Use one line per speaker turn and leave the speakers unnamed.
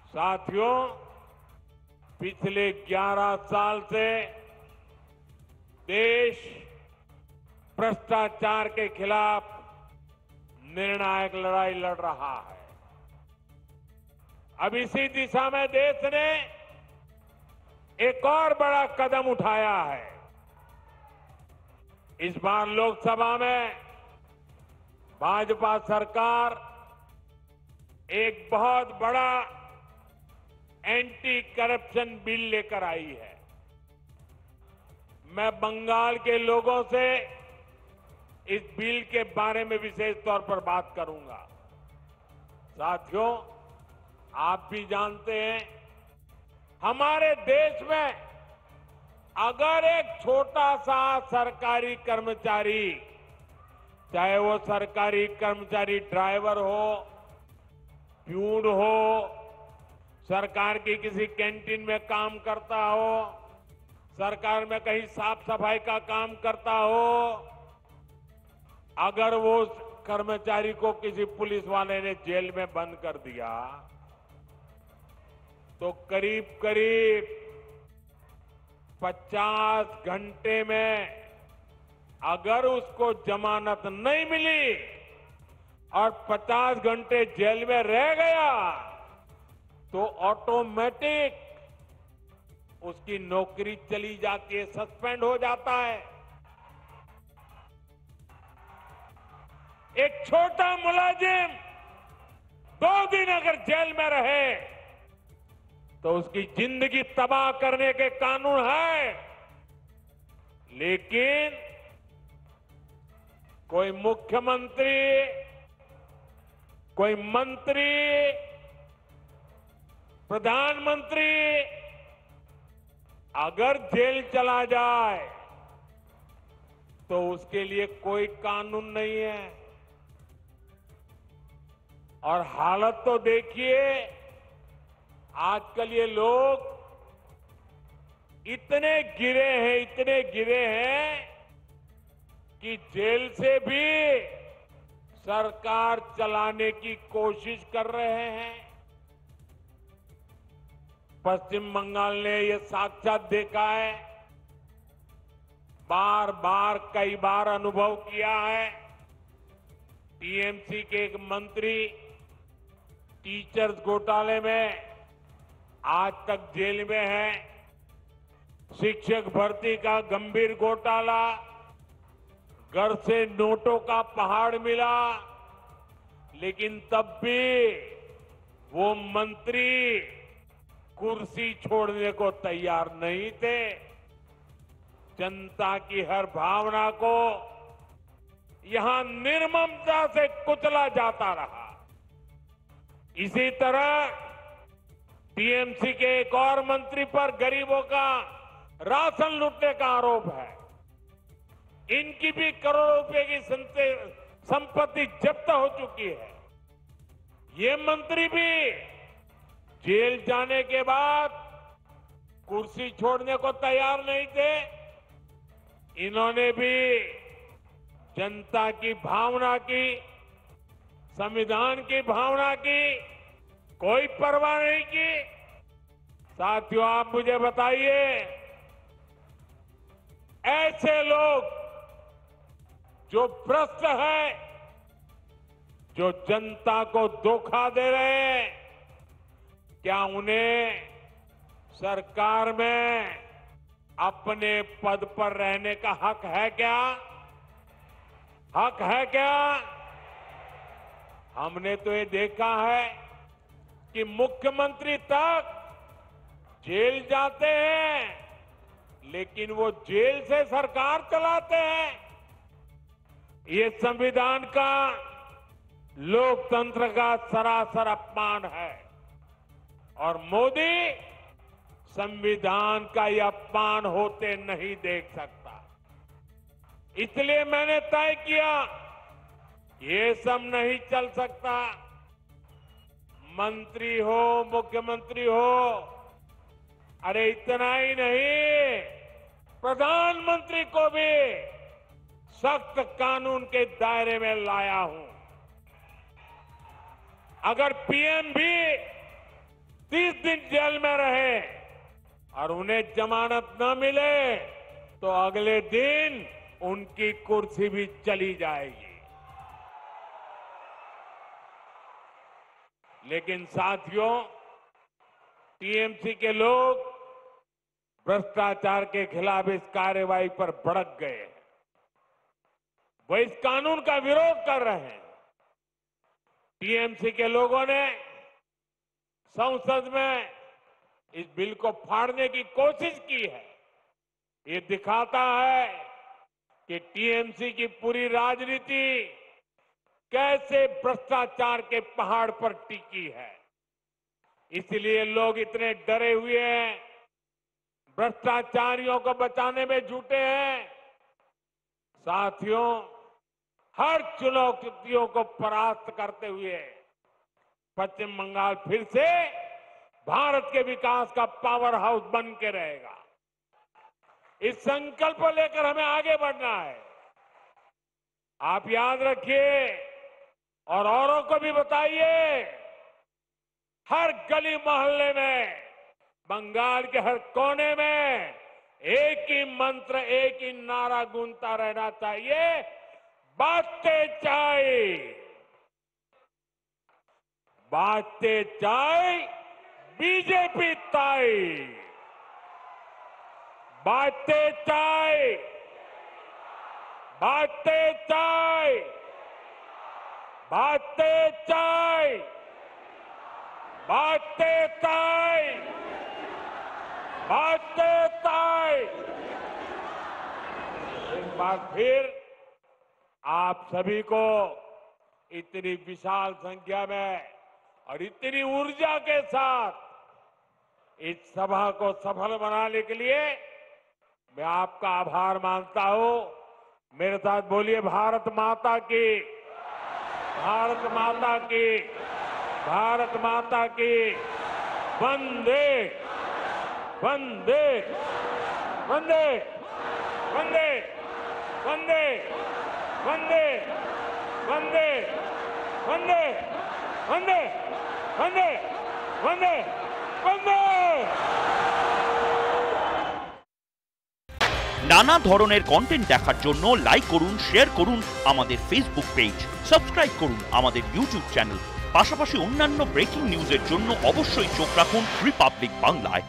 साथियों, पिछले 11 साल से देश भ्रष्टाचार के खिलाफ निर्णायक लड़ाई लड़ रहा है। अब इसी दिशा में देश ने एक और बड़ा कदम उठाया है। इस बार लोकसभा में भाजपा सरकार एक बहुत बड़ा एंटी करप्शन बिल लेकर आई है। मैं बंगाल के लोगों से इस बिल के बारे में विशेष तौर पर बात करूंगा। साथियों, आप भी जानते हैं, हमारे देश में अगर एक छोटा सा सरकारी कर्मचारी, चाहे वो सरकारी कर्मचारी ड्राइवर हो, प्यून हो, सरकार की किसी कैंटीन में काम करता हो, सरकार में कहीं साफ सफाई का काम करता हो, अगर वो कर्मचारी को किसी पुलिस वाले ने जेल में बंद कर दिया तो करीब करीब 50 घंटे में अगर उसको जमानत नहीं मिली और 50 घंटे जेल में रह गया तो ऑटोमेटिक उसकी नौकरी चली जाती है, सस्पेंड हो जाता है। एक छोटा मुलाजिम 2 दिन अगर जेल में रहे तो उसकी जिंदगी तबाह करने के कानून है, लेकिन कोई मुख्यमंत्री, कोई मंत्री, प्रधानमंत्री अगर जेल चला जाए तो उसके लिए कोई कानून नहीं है। और हालत तो देखिए, आजकल ये लोग इतने गिरे हैं कि जेल से भी सरकार चलाने की कोशिश कर रहे हैं। पश्चिम बंगाल ने ये साक्षात देखा है, बार बार कई बार अनुभव किया है। टीएमसी के एक मंत्री टीचर्स घोटाले में आज तक जेल में है। शिक्षक भर्ती का गंभीर घोटाला, घर से नोटों का पहाड़ मिला, लेकिन तब भी वो मंत्री कुर्सी छोड़ने को तैयार नहीं थे। जनता की हर भावना को यहां निर्ममता से कुचला जाता रहा। इसी तरह टीएमसी के एक और मंत्री पर गरीबों का राशन लूटने का आरोप है। इनकी भी करोड़ों रुपए की संपत्ति जब्त हो चुकी है। ये मंत्री भी जेल जाने के बाद कुर्सी छोड़ने को तैयार नहीं थे। इन्होंने भी जनता की भावना की, संविधान की भावना की कोई परवाह नहीं की। साथियों, आप मुझे बताइए, ऐसे लोग जो भ्रष्ट है, जो जनता को धोखा दे रहे हैं, क्या उन्हें सरकार में अपने पद पर रहने का हक है क्या? हक है क्या? हमने तो ये देखा है कि मुख्यमंत्री तक जेल जाते हैं, लेकिन वो जेल से सरकार चलाते हैं। ये संविधान का, लोकतंत्र का सरासर अपमान है और मोदी संविधान का यह अपमान होते नहीं देख सकता। इसलिए मैंने तय किया, ये सब नहीं चल सकता। मंत्री हो, मुख्यमंत्री हो, अरे इतना ही नहीं, प्रधानमंत्री को भी सख्त कानून के दायरे में लाया हूं। अगर पीएम भी और उन्हें जमानत न मिले तो अगले दिन उनकी कुर्सी भी चली जाएगी। लेकिन साथियों, टीएमसी के लोग भ्रष्टाचार के खिलाफ इस कार्रवाई पर भड़क गए। वो इस कानून का विरोध कर रहे हैं। टीएमसी के लोगों ने संसद में इस बिल को फाड़ने की कोशिश की है। ये दिखाता है कि टीएमसी की पूरी राजनीति कैसे भ्रष्टाचार के पहाड़ पर टिकी है। इसलिए लोग इतने डरे हुए हैं, भ्रष्टाचारियों को बचाने में जुटे हैं। साथियों, हर चुनौतियों को परास्त करते हुए पश्चिम बंगाल फिर से भारत के विकास का पावर हाउस बन के रहेगा। इस संकल्प को लेकर हमें आगे बढ़ना है। आप याद रखिए और औरों को भी बताइए, हर गली मोहल्ले में, बंगाल के हर कोने में एक ही मंत्र, एक ही नारा गूंजता रहना चाहिए, बातें चाय, बातें चाय, बीजेपी ताई, बातें चाय, बातें चाय, बातें चाय, बातें चाय, बातें चाय। एक बार फिर आप सभी को इतनी विशाल संख्या में और इतनी ऊर्जा के साथ इस सभा को सफल बनाने के लिए मैं आपका आभार मानता हूं। मेरे साथ बोलिए, भारत माता की, भारत माता की, भारत माता की, वंदे वंदे वंदे वंदे वंदे वंदे वंदे वंदे वंदे वंदे वंदे वंदे।
নানা ধরনের কন্টেন্ট দেখার জন্য লাইক করুন, শেয়ার করুন আমাদের ফেসবুক পেজ, সাবস্ক্রাইব করুন আমাদের ইউটিউব চ্যানেল। পাশাপাশি অন্যান্য ব্রেকিং নিউজের জন্য অবশ্যই চোখ রাখুন রিপাবলিক বাংলায়।